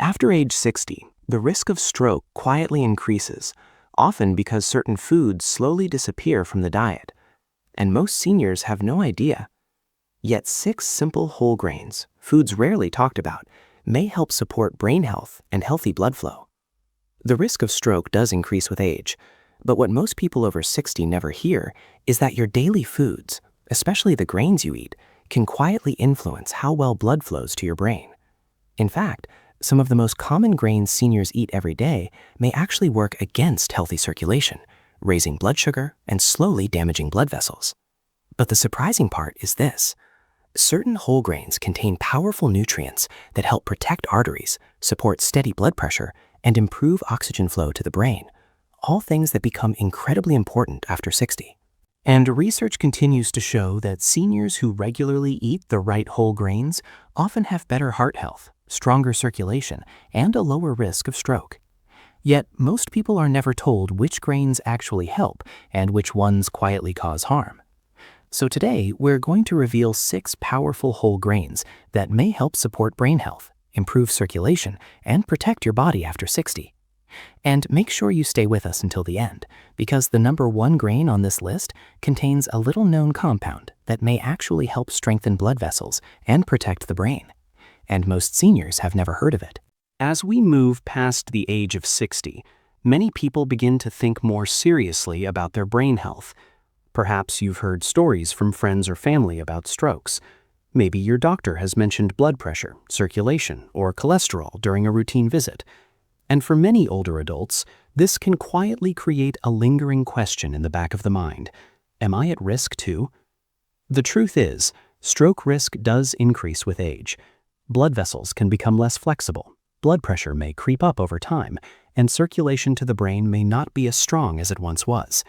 After age 60, the risk of stroke quietly increases, often because certain foods slowly disappear from the diet, and most seniors have no idea. Yet 6 simple whole grains, foods rarely talked about, may help support brain health and healthy blood flow. The risk of stroke does increase with age, but what most people over 60 never hear is that your daily foods, especially the grains you eat, can quietly influence how well blood flows to your brain. In fact, some of the most common grains seniors eat every day may actually work against healthy circulation, raising blood sugar and slowly damaging blood vessels. But the surprising part is this. Certain whole grains contain powerful nutrients that help protect arteries, support steady blood pressure, and improve oxygen flow to the brain, all things that become incredibly important after 60. And research continues to show that seniors who regularly eat the right whole grains often have better heart health, stronger circulation, and a lower risk of stroke. Yet, most people are never told which grains actually help and which ones quietly cause harm. So today, we're going to reveal 6 powerful whole grains that may help support brain health, improve circulation, and protect your body after 60. And make sure you stay with us until the end, because the number 1 grain on this list contains a little-known compound that may actually help strengthen blood vessels and protect the brain. And most seniors have never heard of it. As we move past the age of 60, many people begin to think more seriously about their brain health. Perhaps you've heard stories from friends or family about strokes. Maybe your doctor has mentioned blood pressure, circulation, or cholesterol during a routine visit. And for many older adults, this can quietly create a lingering question in the back of the mind. Am I at risk too? The truth is, stroke risk does increase with age. Blood vessels can become less flexible, blood pressure may creep up over time, and circulation to the brain may not be as strong as it once was.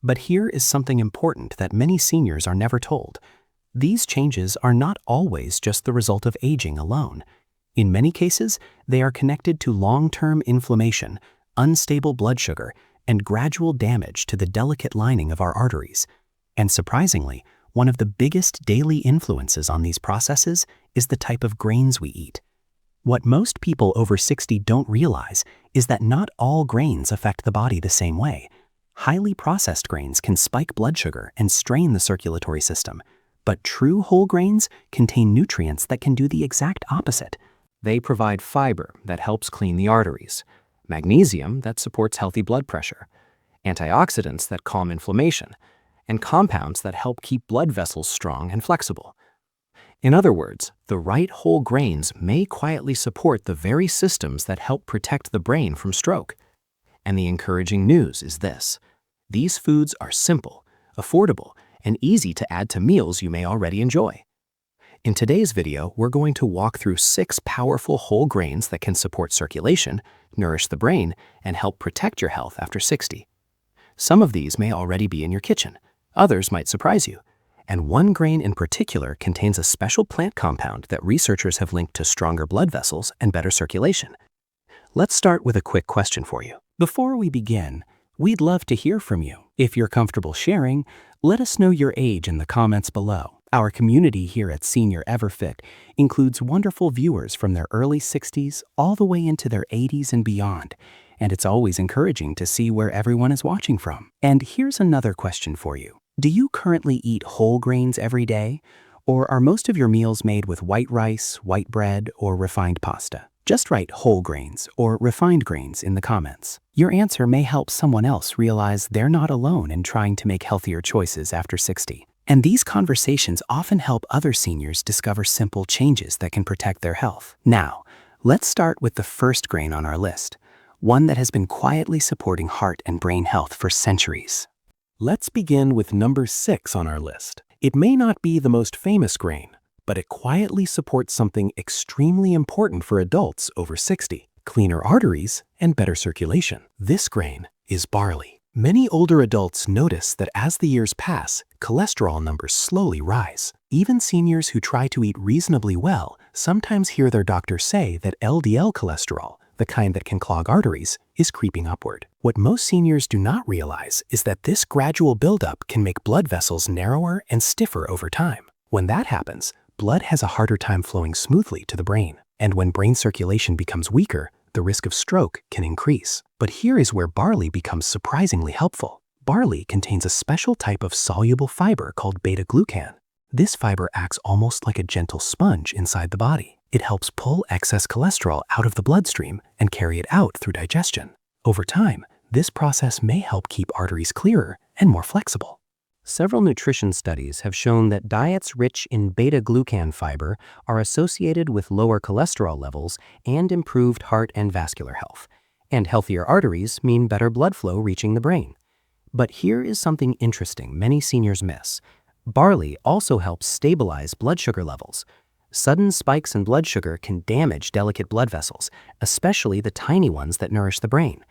But here is something important that many seniors are never told. These changes are not always just the result of aging alone. In many cases, they are connected to long-term inflammation, unstable blood sugar, and gradual damage to the delicate lining of our arteries. And surprisingly, one of the biggest daily influences on these processes is the type of grains we eat. What most people over 60 don't realize is that not all grains affect the body the same way. Highly processed grains can spike blood sugar and strain the circulatory system, but true whole grains contain nutrients that can do the exact opposite. They provide fiber that helps clean the arteries, magnesium that supports healthy blood pressure, antioxidants that calm inflammation, and compounds that help keep blood vessels strong and flexible. In other words, the right whole grains may quietly support the very systems that help protect the brain from stroke. And the encouraging news is this. These foods are simple, affordable, and easy to add to meals you may already enjoy. In today's video, we're going to walk through 6 powerful whole grains that can support circulation, nourish the brain, and help protect your health after 60. Some of these may already be in your kitchen. Others might surprise you. And one grain in particular contains a special plant compound that researchers have linked to stronger blood vessels and better circulation. Let's start with a quick question for you. Before we begin, we'd love to hear from you. If you're comfortable sharing, let us know your age in the comments below. Our community here at Senior EverFit includes wonderful viewers from their early 60s all the way into their 80s and beyond, and it's always encouraging to see where everyone is watching from. And here's another question for you. Do you currently eat whole grains every day? Or are most of your meals made with white rice, white bread, or refined pasta? Just write whole grains or refined grains in the comments. Your answer may help someone else realize they're not alone in trying to make healthier choices after 60. And these conversations often help other seniors discover simple changes that can protect their health. Now, let's start with the first grain on our list, one that has been quietly supporting heart and brain health for centuries. Let's begin with number 6 on our list. It may not be the most famous grain, but it quietly supports something extremely important for adults over 60, cleaner arteries and better circulation. This grain is barley. Many older adults notice that as the years pass, cholesterol numbers slowly rise. Even seniors who try to eat reasonably well sometimes hear their doctor say that LDL cholesterol, the kind that can clog arteries, is creeping upward. What most seniors do not realize is that this gradual buildup can make blood vessels narrower and stiffer over time. When that happens, blood has a harder time flowing smoothly to the brain. And when brain circulation becomes weaker, the risk of stroke can increase. But here is where barley becomes surprisingly helpful. Barley contains a special type of soluble fiber called beta-glucan. This fiber acts almost like a gentle sponge inside the body. It helps pull excess cholesterol out of the bloodstream and carry it out through digestion. Over time, this process may help keep arteries clearer and more flexible. Several nutrition studies have shown that diets rich in beta-glucan fiber are associated with lower cholesterol levels and improved heart and vascular health. And healthier arteries mean better blood flow reaching the brain. But here is something interesting many seniors miss. Barley also helps stabilize blood sugar levels. Sudden spikes in blood sugar can damage delicate blood vessels, especially the tiny ones that nourish the brain.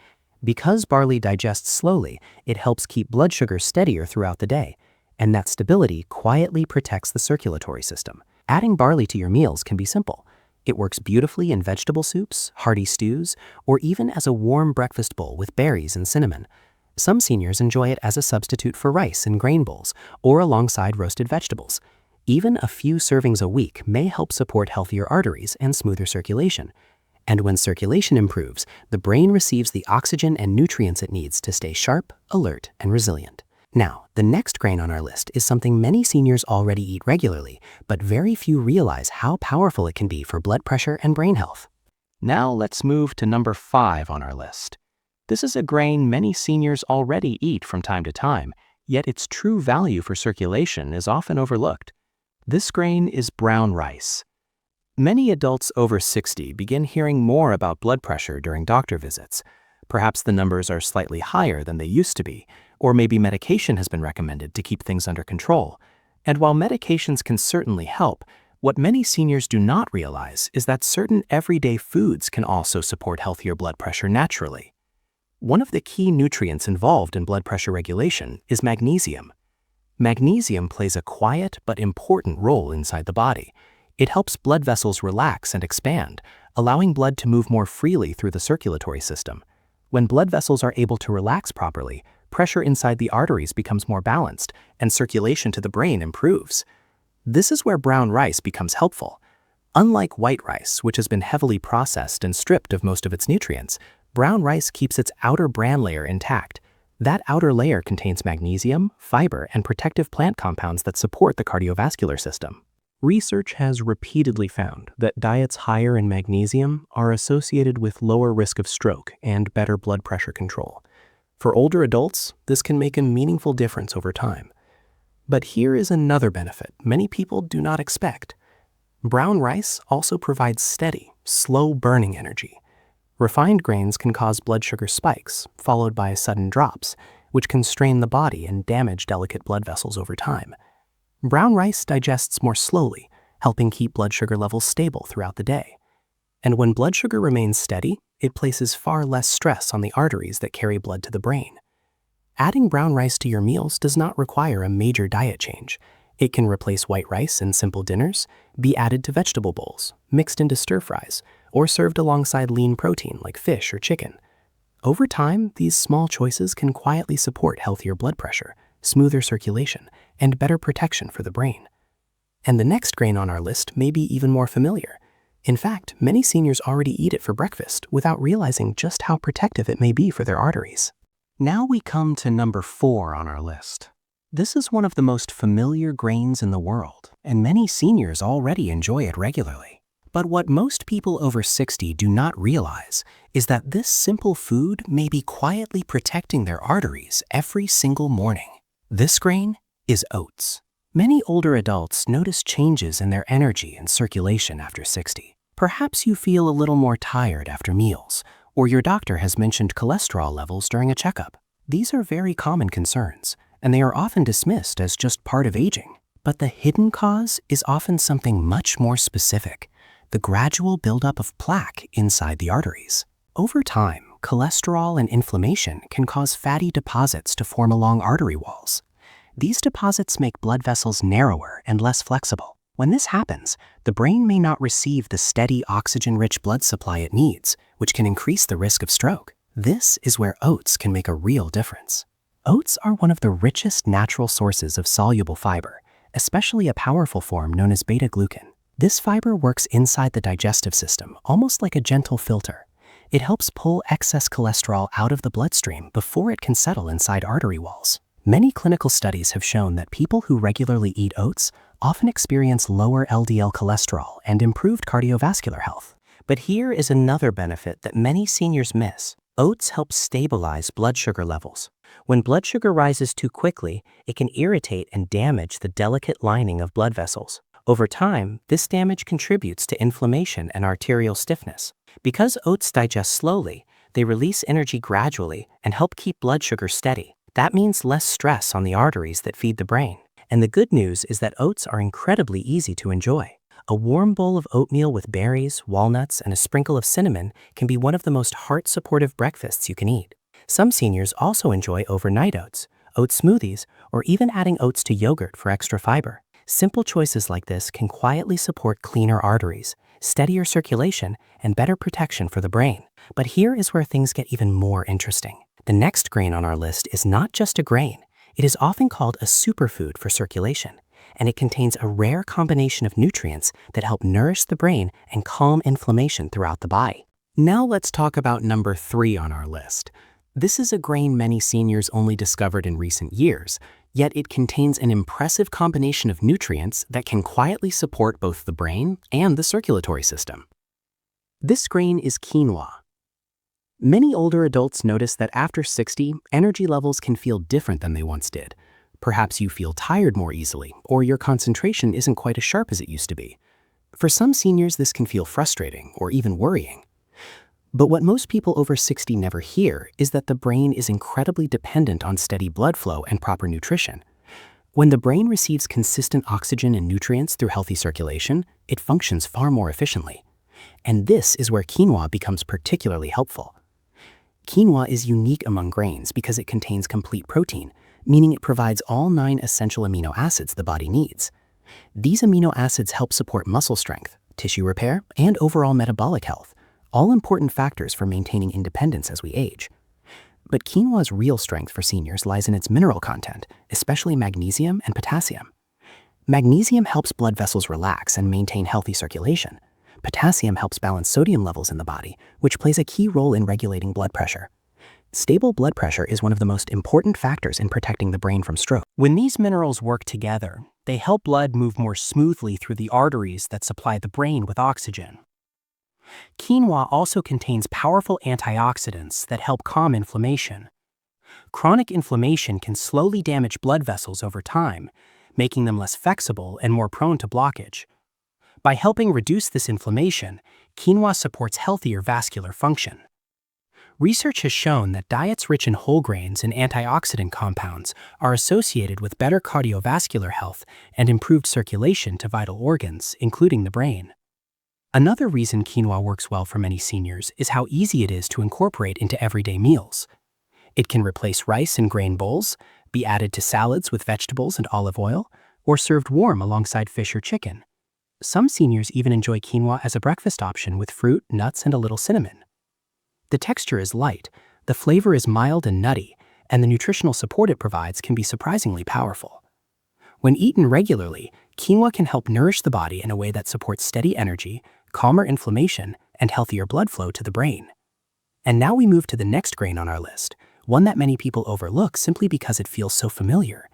Because barley digests slowly, it helps keep blood sugar steadier throughout the day, and that stability quietly protects the circulatory system. Adding barley to your meals can be simple. It works beautifully in vegetable soups, hearty stews, or even as a warm breakfast bowl with berries and cinnamon. Some seniors enjoy it as a substitute for rice in grain bowls or alongside roasted vegetables. Even a few servings a week may help support healthier arteries and smoother circulation. And when circulation improves, the brain receives the oxygen and nutrients it needs to stay sharp, alert, and resilient. Now, the next grain on our list is something many seniors already eat regularly, but very few realize how powerful it can be for blood pressure and brain health. Now let's move to number 5 on our list. This is a grain many seniors already eat from time to time, yet its true value for circulation is often overlooked. This grain is brown rice. Many adults over 60 begin hearing more about blood pressure during doctor visits. Perhaps the numbers are slightly higher than they used to be, or maybe medication has been recommended to keep things under control. And while medications can certainly help, what many seniors do not realize is that certain everyday foods can also support healthier blood pressure naturally. One of the key nutrients involved in blood pressure regulation is magnesium. Magnesium plays a quiet but important role inside the body. It helps blood vessels relax and expand, allowing blood to move more freely through the circulatory system. When blood vessels are able to relax properly, pressure inside the arteries becomes more balanced, and circulation to the brain improves. This is where brown rice becomes helpful. Unlike white rice, which has been heavily processed and stripped of most of its nutrients, brown rice keeps its outer bran layer intact. That outer layer contains magnesium, fiber, and protective plant compounds that support the cardiovascular system. Research has repeatedly found that diets higher in magnesium are associated with lower risk of stroke and better blood pressure control. For older adults, this can make a meaningful difference over time. But here is another benefit many people do not expect. Brown rice also provides steady, slow-burning energy. Refined grains can cause blood sugar spikes, followed by sudden drops, which can strain the body and damage delicate blood vessels over time. Brown rice digests more slowly, helping keep blood sugar levels stable throughout the day. And when blood sugar remains steady, it places far less stress on the arteries that carry blood to the brain. Adding brown rice to your meals does not require a major diet change. It can replace white rice in simple dinners, be added to vegetable bowls, mixed into stir-fries, or served alongside lean protein like fish or chicken. Over time, these small choices can quietly support healthier blood pressure, smoother circulation, and better protection for the brain. And the next grain on our list may be even more familiar. In fact, many seniors already eat it for breakfast without realizing just how protective it may be for their arteries. Now we come to number 4 on our list. This is one of the most familiar grains in the world, and many seniors already enjoy it regularly. But what most people over 60 do not realize is that this simple food may be quietly protecting their arteries every single morning. This grain is oats. Many older adults notice changes in their energy and circulation after 60. Perhaps you feel a little more tired after meals, or your doctor has mentioned cholesterol levels during a checkup. These are very common concerns, and they are often dismissed as just part of aging. But the hidden cause is often something much more specific: the gradual buildup of plaque inside the arteries. Over time, cholesterol and inflammation can cause fatty deposits to form along artery walls. These deposits make blood vessels narrower and less flexible. When this happens, the brain may not receive the steady oxygen-rich blood supply it needs, which can increase the risk of stroke. This is where oats can make a real difference. Oats are one of the richest natural sources of soluble fiber, especially a powerful form known as beta-glucan. This fiber works inside the digestive system, almost like a gentle filter. It helps pull excess cholesterol out of the bloodstream before it can settle inside artery walls. Many clinical studies have shown that people who regularly eat oats often experience lower LDL cholesterol and improved cardiovascular health. But here is another benefit that many seniors miss. Oats help stabilize blood sugar levels. When blood sugar rises too quickly, it can irritate and damage the delicate lining of blood vessels. Over time, this damage contributes to inflammation and arterial stiffness. Because oats digest slowly, they release energy gradually and help keep blood sugar steady. That means less stress on the arteries that feed the brain. And the good news is that oats are incredibly easy to enjoy. A warm bowl of oatmeal with berries, walnuts, and a sprinkle of cinnamon can be one of the most heart-supportive breakfasts you can eat. Some seniors also enjoy overnight oats, oat smoothies, or even adding oats to yogurt for extra fiber. Simple choices like this can quietly support cleaner arteries, steadier circulation, and better protection for the brain. But here is where things get even more interesting. The next grain on our list is not just a grain. It is often called a superfood for circulation, and it contains a rare combination of nutrients that help nourish the brain and calm inflammation throughout the body. Now let's talk about number 3 on our list. This is a grain many seniors only discovered in recent years, yet it contains an impressive combination of nutrients that can quietly support both the brain and the circulatory system. This grain is quinoa. Many older adults notice that after 60, energy levels can feel different than they once did. Perhaps you feel tired more easily, or your concentration isn't quite as sharp as it used to be. For some seniors, this can feel frustrating or even worrying. But what most people over 60 never hear is that the brain is incredibly dependent on steady blood flow and proper nutrition. When the brain receives consistent oxygen and nutrients through healthy circulation, it functions far more efficiently. And this is where quinoa becomes particularly helpful. Quinoa is unique among grains because it contains complete protein, meaning it provides all 9 essential amino acids the body needs. These amino acids help support muscle strength, tissue repair, and overall metabolic health, all important factors for maintaining independence as we age. But quinoa's real strength for seniors lies in its mineral content, especially magnesium and potassium. Magnesium helps blood vessels relax and maintain healthy circulation. Potassium helps balance sodium levels in the body, which plays a key role in regulating blood pressure. Stable blood pressure is one of the most important factors in protecting the brain from stroke. When these minerals work together, they help blood move more smoothly through the arteries that supply the brain with oxygen. Quinoa also contains powerful antioxidants that help calm inflammation. Chronic inflammation can slowly damage blood vessels over time, making them less flexible and more prone to blockage. By helping reduce this inflammation, quinoa supports healthier vascular function. Research has shown that diets rich in whole grains and antioxidant compounds are associated with better cardiovascular health and improved circulation to vital organs, including the brain. Another reason quinoa works well for many seniors is how easy it is to incorporate into everyday meals. It can replace rice in grain bowls, be added to salads with vegetables and olive oil, or served warm alongside fish or chicken. Some seniors even enjoy quinoa as a breakfast option with fruit, nuts, and a little cinnamon. The texture is light, the flavor is mild and nutty, and the nutritional support it provides can be surprisingly powerful. When eaten regularly, quinoa can help nourish the body in a way that supports steady energy, calmer inflammation, and healthier blood flow to the brain. And now we move to the next grain on our list, one that many people overlook simply because it feels so familiar.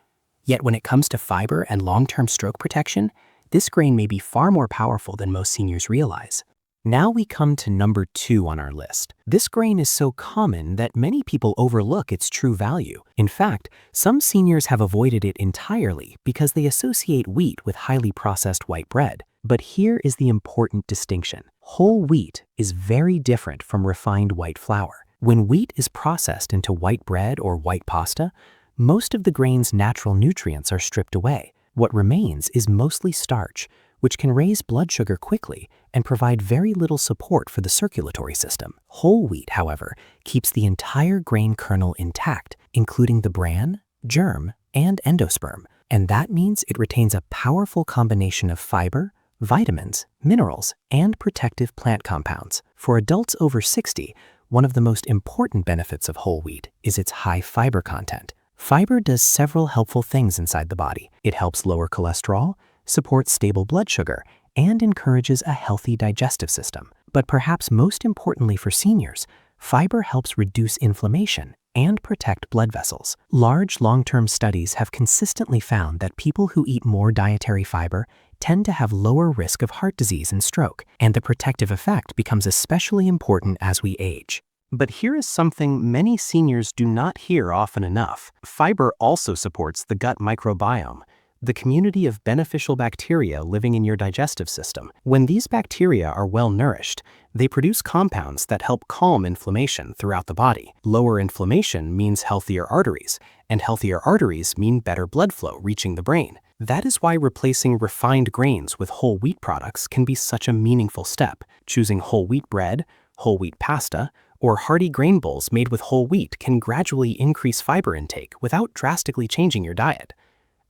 Yet when it comes to fiber and long-term stroke protection, this grain may be far more powerful than most seniors realize. Now we come to number 2 on our list. This grain is so common that many people overlook its true value. In fact, some seniors have avoided it entirely because they associate wheat with highly processed white bread. But here is the important distinction. Whole wheat is very different from refined white flour. When wheat is processed into white bread or white pasta, most of the grain's natural nutrients are stripped away. What remains is mostly starch, which can raise blood sugar quickly and provide very little support for the circulatory system. Whole wheat, however, keeps the entire grain kernel intact, including the bran, germ, and endosperm. And that means it retains a powerful combination of fiber, vitamins, minerals, and protective plant compounds. For adults over 60, one of the most important benefits of whole wheat is its high fiber content. Fiber does several helpful things inside the body. It helps lower cholesterol, supports stable blood sugar, and encourages a healthy digestive system. But perhaps most importantly for seniors, fiber helps reduce inflammation and protect blood vessels. Large long-term studies have consistently found that people who eat more dietary fiber tend to have lower risk of heart disease and stroke, and the protective effect becomes especially important as we age. But here is something many seniors do not hear often enough. Fiber also supports the gut microbiome, the community of beneficial bacteria living in your digestive system. When these bacteria are well nourished, they produce compounds that help calm inflammation throughout the body. Lower inflammation means healthier arteries, and healthier arteries mean better blood flow reaching the brain. That is why replacing refined grains with whole wheat products can be such a meaningful step. Choosing whole wheat bread, whole wheat pasta, or hearty grain bowls made with whole wheat can gradually increase fiber intake without drastically changing your diet.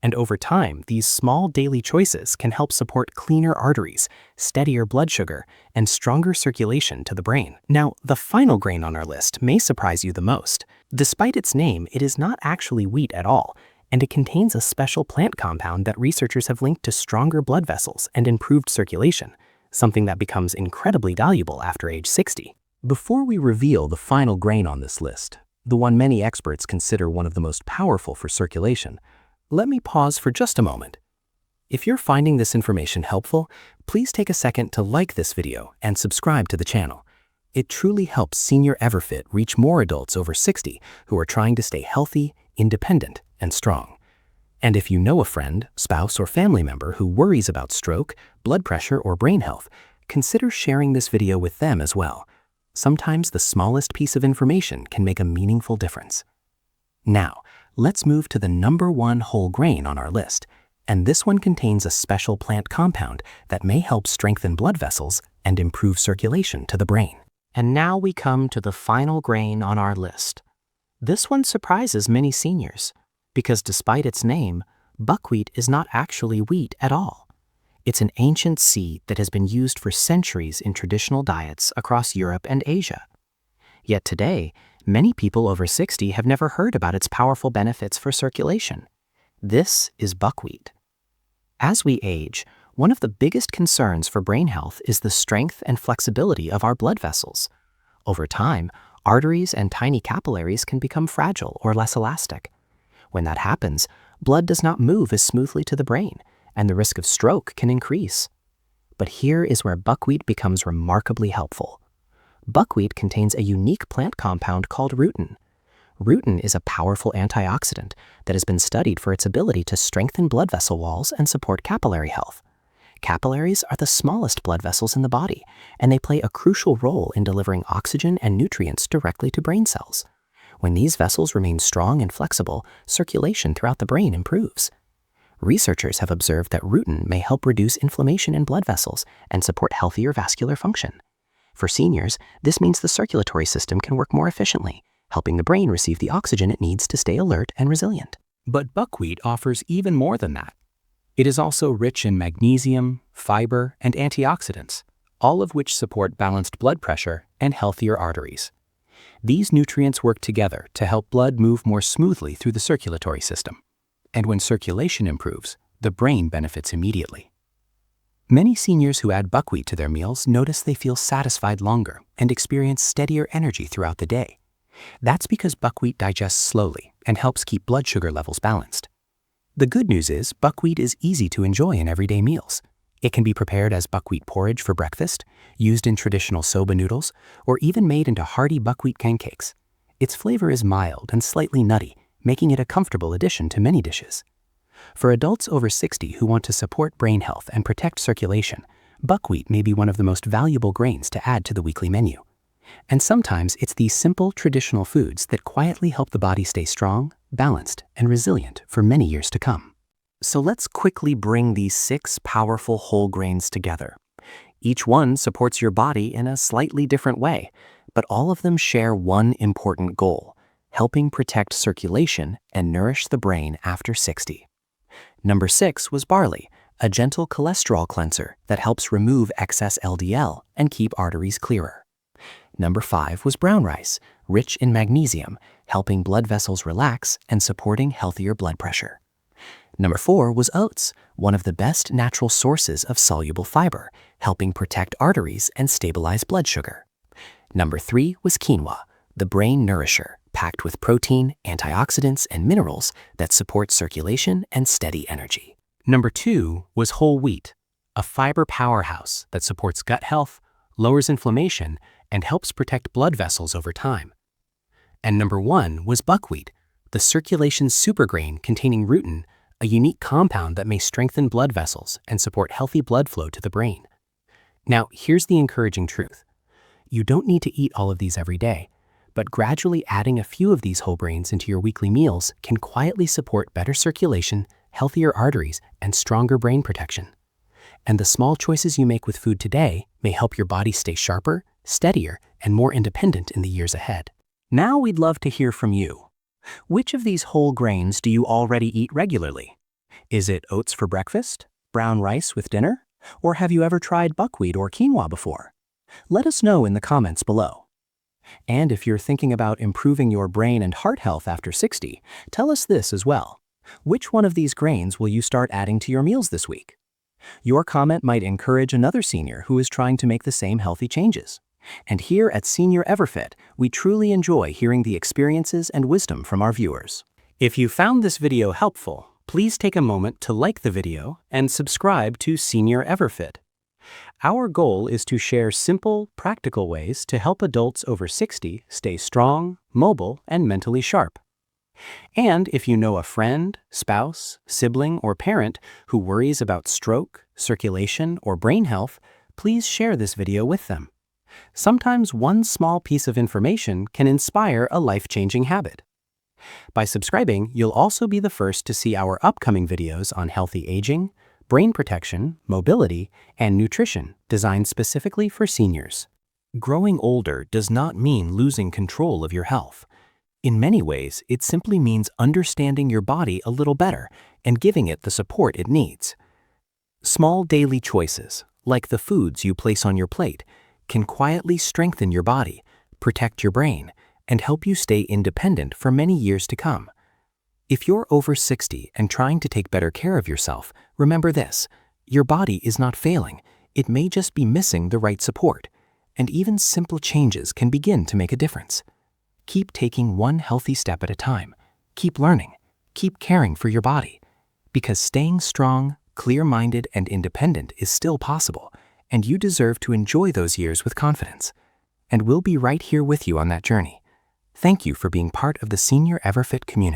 And over time, these small daily choices can help support cleaner arteries, steadier blood sugar, and stronger circulation to the brain. Now, the final grain on our list may surprise you the most. Despite its name, it is not actually wheat at all, and it contains a special plant compound that researchers have linked to stronger blood vessels and improved circulation, something that becomes incredibly valuable after age 60. Before we reveal the final grain on this list, the one many experts consider one of the most powerful for circulation, let me pause for just a moment. If you're finding this information helpful, please take a second to like this video and subscribe to the channel. It truly helps Senior Everfit reach more adults over 60 who are trying to stay healthy, independent, and strong. And if you know a friend, spouse, or family member who worries about stroke, blood pressure, or brain health, consider sharing this video with them as well. Sometimes the smallest piece of information can make a meaningful difference. Now, let's move to the number one whole grain on our list, and this one contains a special plant compound that may help strengthen blood vessels and improve circulation to the brain. And now we come to the final grain on our list. This one surprises many seniors, because despite its name, buckwheat is not actually wheat at all. It's an ancient seed that has been used for centuries in traditional diets across Europe and Asia. Yet today, many people over 60 have never heard about its powerful benefits for circulation. This is buckwheat. As we age, one of the biggest concerns for brain health is the strength and flexibility of our blood vessels. Over time, arteries and tiny capillaries can become fragile or less elastic. When that happens, blood does not move as smoothly to the brain, and the risk of stroke can increase. But here is where buckwheat becomes remarkably helpful. Buckwheat contains a unique plant compound called rutin. Rutin is a powerful antioxidant that has been studied for its ability to strengthen blood vessel walls and support capillary health. Capillaries are the smallest blood vessels in the body, and they play a crucial role in delivering oxygen and nutrients directly to brain cells. When these vessels remain strong and flexible, circulation throughout the brain improves. Researchers have observed that rutin may help reduce inflammation in blood vessels and support healthier vascular function. For seniors, this means the circulatory system can work more efficiently, helping the brain receive the oxygen it needs to stay alert and resilient. But buckwheat offers even more than that. It is also rich in magnesium, fiber, and antioxidants, all of which support balanced blood pressure and healthier arteries. These nutrients work together to help blood move more smoothly through the circulatory system. And when circulation improves, the brain benefits immediately. Many seniors who add buckwheat to their meals notice they feel satisfied longer and experience steadier energy throughout the day. That's because buckwheat digests slowly and helps keep blood sugar levels balanced. The good news is buckwheat is easy to enjoy in everyday meals. It can be prepared as buckwheat porridge for breakfast, used in traditional soba noodles, or even made into hearty buckwheat pancakes. Its flavor is mild and slightly nutty, making it a comfortable addition to many dishes. For adults over 60 who want to support brain health and protect circulation, buckwheat may be one of the most valuable grains to add to the weekly menu. And sometimes it's these simple, traditional foods that quietly help the body stay strong, balanced, and resilient for many years to come. So let's quickly bring these 6 powerful whole grains together. Each one supports your body in a slightly different way, but all of them share one important goal: helping protect circulation and nourish the brain after 60. Number 6 was barley, a gentle cholesterol cleanser that helps remove excess LDL and keep arteries clearer. Number 5 was brown rice, rich in magnesium, helping blood vessels relax and supporting healthier blood pressure. Number 4 was oats, one of the best natural sources of soluble fiber, helping protect arteries and stabilize blood sugar. Number 3 was quinoa, the brain nourisher, packed with protein, antioxidants, and minerals that support circulation and steady energy. Number 2 was whole wheat, a fiber powerhouse that supports gut health, lowers inflammation, and helps protect blood vessels over time. And number 1 was buckwheat, the circulation supergrain containing rutin, a unique compound that may strengthen blood vessels and support healthy blood flow to the brain. Now, here's the encouraging truth. You don't need to eat all of these every day, but gradually adding a few of these whole grains into your weekly meals can quietly support better circulation, healthier arteries, and stronger brain protection. And the small choices you make with food today may help your body stay sharper, steadier, and more independent in the years ahead. Now we'd love to hear from you. Which of these whole grains do you already eat regularly? Is it oats for breakfast, brown rice with dinner, or have you ever tried buckwheat or quinoa before? Let us know in the comments below. And if you're thinking about improving your brain and heart health after 60, tell us this as well. Which one of these grains will you start adding to your meals this week? Your comment might encourage another senior who is trying to make the same healthy changes. And here at Senior Everfit, we truly enjoy hearing the experiences and wisdom from our viewers. If you found this video helpful, please take a moment to like the video and subscribe to Senior Everfit. Our goal is to share simple, practical ways to help adults over 60 stay strong, mobile, and mentally sharp. And if you know a friend, spouse, sibling, or parent who worries about stroke, circulation, or brain health, please share this video with them. Sometimes one small piece of information can inspire a life-changing habit. By subscribing, you'll also be the first to see our upcoming videos on healthy aging, brain protection, mobility, and nutrition designed specifically for seniors. Growing older does not mean losing control of your health. In many ways, it simply means understanding your body a little better and giving it the support it needs. Small daily choices, like the foods you place on your plate, can quietly strengthen your body, protect your brain, and help you stay independent for many years to come. If you're over 60 and trying to take better care of yourself, remember this: your body is not failing, it may just be missing the right support, and even simple changes can begin to make a difference. Keep taking one healthy step at a time. Keep learning. Keep caring for your body. Because staying strong, clear-minded, and independent is still possible, and you deserve to enjoy those years with confidence. And we'll be right here with you on that journey. Thank you for being part of the Senior Everfit community.